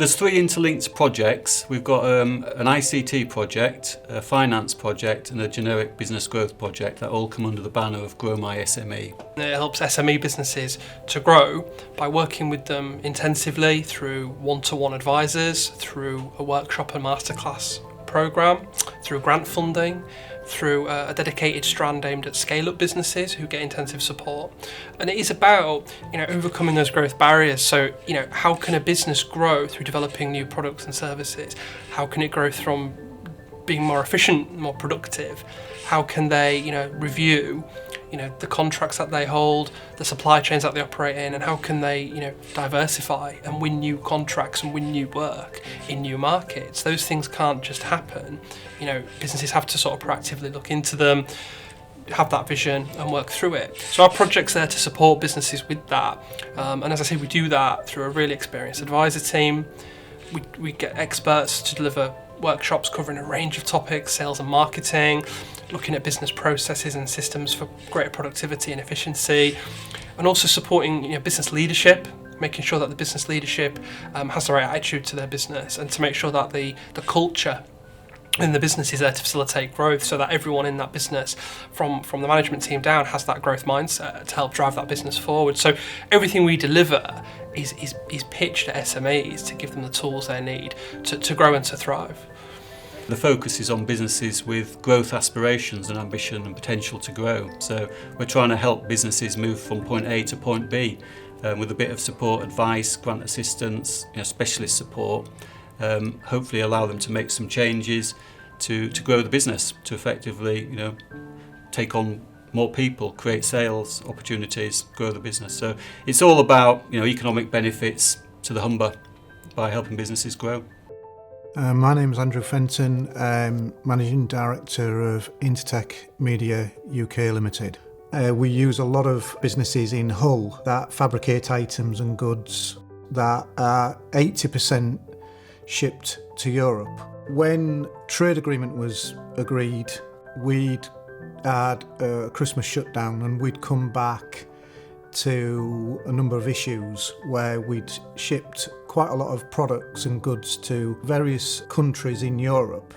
there's 3 interlinked projects. We've got an ICT project, a finance project and a generic business growth project that all come under the banner of Grow My SME. It helps SME businesses to grow by working with them intensively through one-to-one advisors, through a workshop and masterclass programme, through grant funding, through a dedicated strand aimed at scale-up businesses who get intensive support. And it is about, overcoming those growth barriers. So, how can a business grow through developing new products and services? How can it grow from being more efficient, more productive? How can they, review, the contracts that they hold, the supply chains that they operate in, and how can they, diversify and win new contracts and win new work in new markets? Those things can't just happen. Businesses have to sort of proactively look into them, have that vision and work through it. So our project's there to support businesses with that. And as I say, we do that through a really experienced advisor team. We get experts to deliver workshops covering a range of topics, sales and marketing, looking at business processes and systems for greater productivity and efficiency, and also supporting business leadership, making sure that the business leadership has the right attitude to their business, and to make sure that the culture in the business is there to facilitate growth, so that everyone in that business, from the management team down, has that growth mindset to help drive that business forward. So everything we deliver is pitched at SMEs to give them the tools they need to grow and to thrive. The focus is on businesses with growth aspirations and ambition and potential to grow. So we're trying to help businesses move from point A to point B with a bit of support, advice, grant assistance, specialist support. Hopefully allow them to make some changes to grow the business, to effectively take on more people, create sales opportunities, grow the business. So it's all about economic benefits to the Humber by helping businesses grow. My name is Andrew Fenton, Managing Director of Intertech Media UK Limited. We use a lot of businesses in Hull that fabricate items and goods that are 80% shipped to Europe. When trade agreement was agreed, we'd had a Christmas shutdown and we'd come back to a number of issues where we'd shipped quite a lot of products and goods to various countries in Europe.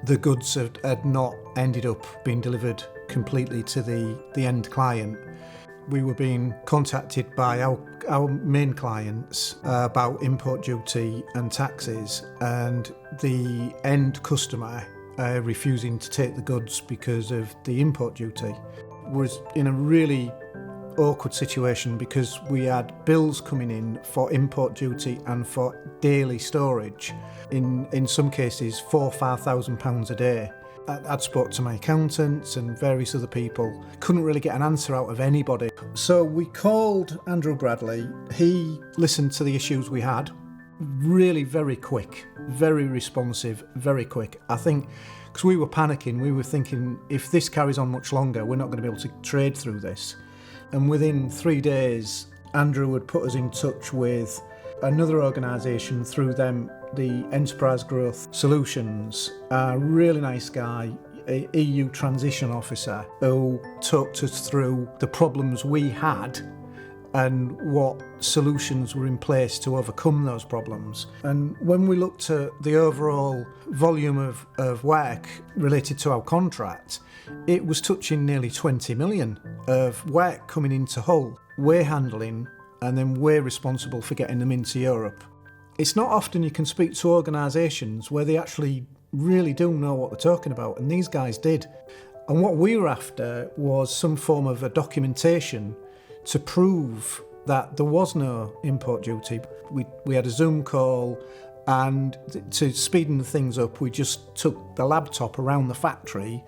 The goods had not ended up being delivered completely to the end client. We were being contacted by our main clients about import duty and taxes, and the end customer refusing to take the goods because of the import duty. Was in a really awkward situation because we had bills coming in for import duty and for daily storage, in some cases £4,000 or £5,000 a day. I'd spoke to my accountants and various other people, couldn't really get an answer out of anybody. So we called Andrew Bradley. He listened to the issues we had, really very quick, very responsive, very quick. I think because we were panicking, we were thinking if this carries on much longer, we're not going to be able to trade through this. And within 3 days, Andrew would put us in touch with another organisation, through them, the Enterprise Growth Solutions, a really nice guy, a EU transition officer, who talked us through the problems we had and what solutions were in place to overcome those problems. And when we looked at the overall volume of work related to our contract, it was touching nearly 20 million of work coming into Hull. We're handling, and then we're responsible for getting them into Europe. It's not often you can speak to organisations where they actually really do know what they're talking about, and these guys did. And what we were after was some form of a documentation to prove that there was no import duty. We had a Zoom call, and to speeden things up, we just took the laptop around the factory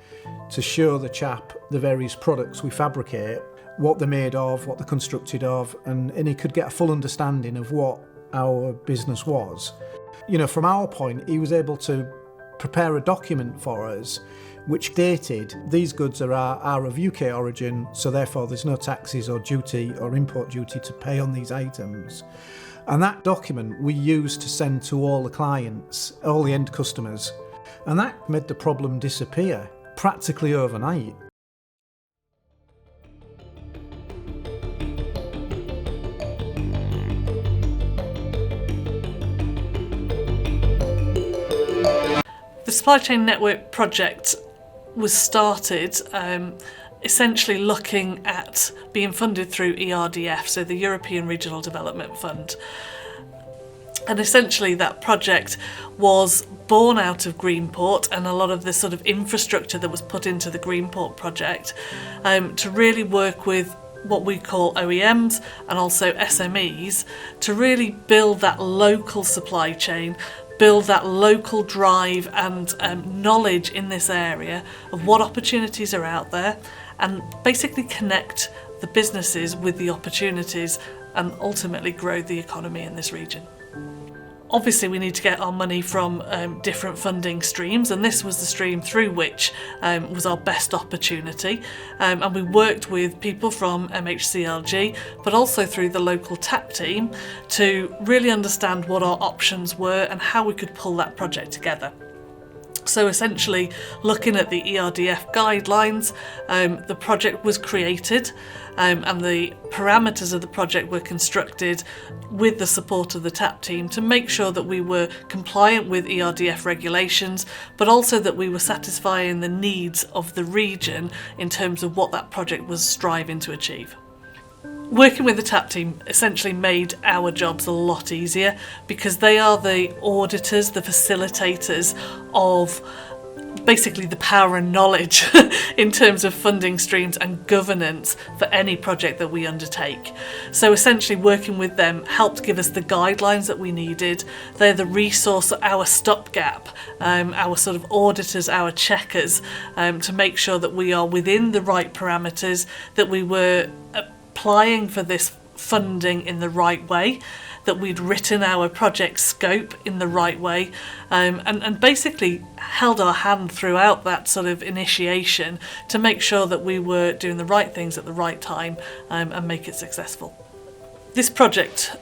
to show the chap the various products we fabricate, what they're made of, what they're constructed of, and he could get a full understanding of what our business was. From our point, he was able to prepare a document for us which dated these goods are of UK origin, so therefore there's no taxes or duty or import duty to pay on these items. And that document we used to send to all the clients, all the end customers, and that made the problem disappear practically overnight. The supply chain network project was started essentially looking at being funded through ERDF, so the European Regional Development Fund. And essentially that project was born out of Greenport and a lot of the sort of infrastructure that was put into the Greenport project to really work with what we call OEMs and also SMEs to really build that local supply chain, build that local drive and knowledge in this area of what opportunities are out there, and basically connect the businesses with the opportunities and ultimately grow the economy in this region. Obviously we need to get our money from different funding streams, and this was the stream through which was our best opportunity, and we worked with people from MHCLG but also through the local TAP team to really understand what our options were and how we could pull that project together. So essentially looking at the ERDF guidelines, the project was created and the parameters of the project were constructed with the support of the TAP team to make sure that we were compliant with ERDF regulations, but also that we were satisfying the needs of the region in terms of what that project was striving to achieve. Working with the TAP team essentially made our jobs a lot easier because they are the auditors, the facilitators of basically the power and knowledge in terms of funding streams and governance for any project that we undertake. So essentially working with them helped give us the guidelines that we needed. They're the resource, our stopgap, our sort of auditors, our checkers, to make sure that we are within the right parameters, that we were applying for this funding in the right way, that we'd written our project scope in the right way, and basically held our hand throughout that sort of initiation to make sure that we were doing the right things at the right time and make it successful. This project,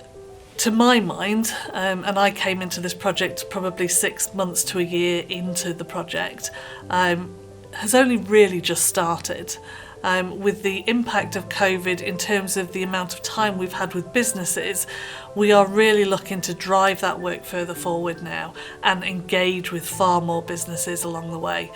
to my mind, and I came into this project probably 6 months to a year into the project, has only really just started. With the impact of COVID in terms of the amount of time we've had with businesses, we are really looking to drive that work further forward now and engage with far more businesses along the way.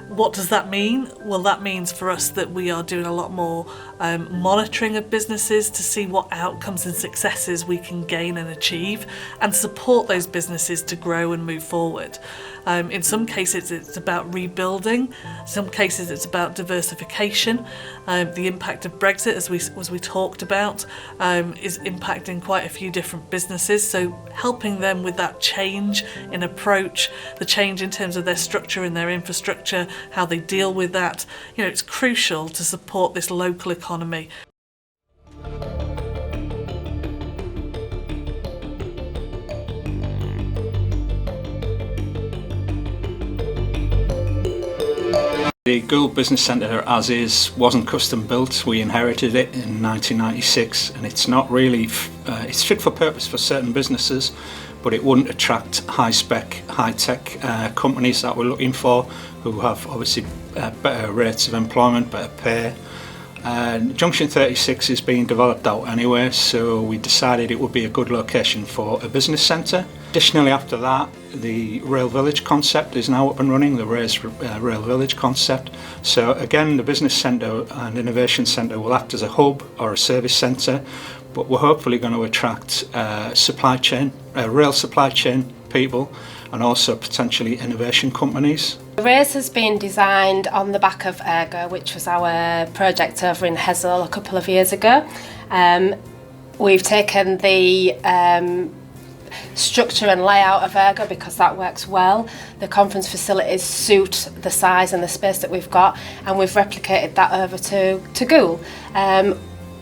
What does that mean? Well, that means for us that we are doing a lot more monitoring of businesses to see what outcomes and successes we can gain and achieve and support those businesses to grow and move forward. In some cases it's about rebuilding, some cases it's about diversification. The impact of Brexit, as we talked about, is impacting quite a few different businesses, so helping them with that change in approach, the change in terms of their structure and their infrastructure, how they deal with that. You know, it's crucial to support this local economy. The Gould Business Centre as is wasn't custom built. We inherited it in 1996 and it's not really, it's fit for purpose for certain businesses, but it wouldn't attract high-spec, high-tech companies that we're looking for, who have obviously better rates of employment, better pay. Junction 36 is being developed out anyway, so we decided it would be a good location for a business centre. Additionally, after that, the Rail Village concept is now up and running, the Rail Village concept. So again, the Business Centre and Innovation Centre will act as a hub or a service centre, but we're hopefully going to attract supply chain, rail supply chain people, and also potentially innovation companies. The race has been designed on the back of Ergo, which was our project over in Hessel a couple of years ago. We've taken the structure and layout of Ergo because that works well. The conference facilities suit the size and the space that we've got, and we've replicated that over to Gould.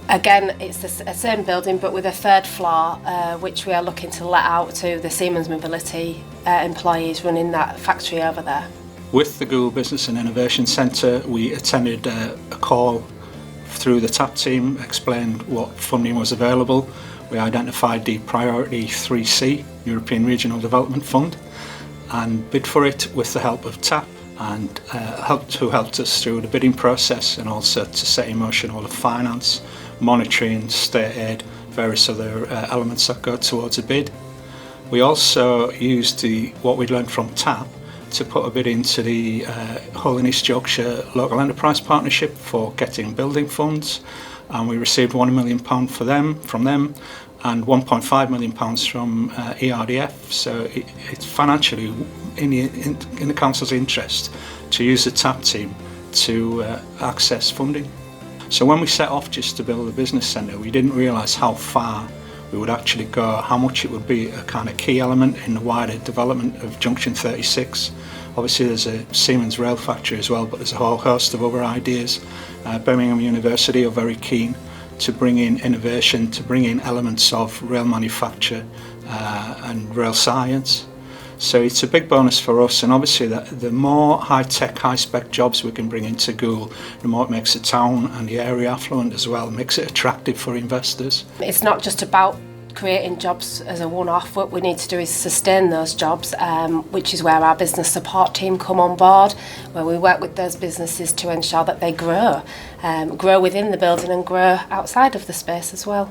Again, it's the same building but with a third floor, which we are looking to let out to the Siemens Mobility employees running that factory over there. With the Gould Business and Innovation Centre, we attended a call through the TAP team, explained what funding was available. We identified the Priority 3C, European Regional Development Fund, and bid for it with the help of TAP, and who helped us through the bidding process and also to set in motion all the finance, monitoring, state aid, various other elements that go towards a bid. We also used what we'd learned from TAP to put a bid into the Hull and East Yorkshire Local Enterprise Partnership for getting building funds, and we received £1 million from them and £1.5 million from ERDF. So it's financially in the council's interest to use the TAP team to access funding. So when we set off just to build a business centre, we didn't realise how far we would actually go, how much it would be a kind of key element in the wider development of Junction 36. Obviously there's a Siemens rail factory as well, but there's a whole host of other ideas. Birmingham University are very keen to bring in innovation, to bring in elements of rail manufacture and rail science. So it's a big bonus for us, and obviously the more high-tech, high-spec jobs we can bring into Goole, the more it makes the town and the area affluent as well, makes it attractive for investors. It's not just about creating jobs as a one-off. What we need to do is sustain those jobs, which is where our business support team come on board, where we work with those businesses to ensure that they grow within the building and grow outside of the space as well.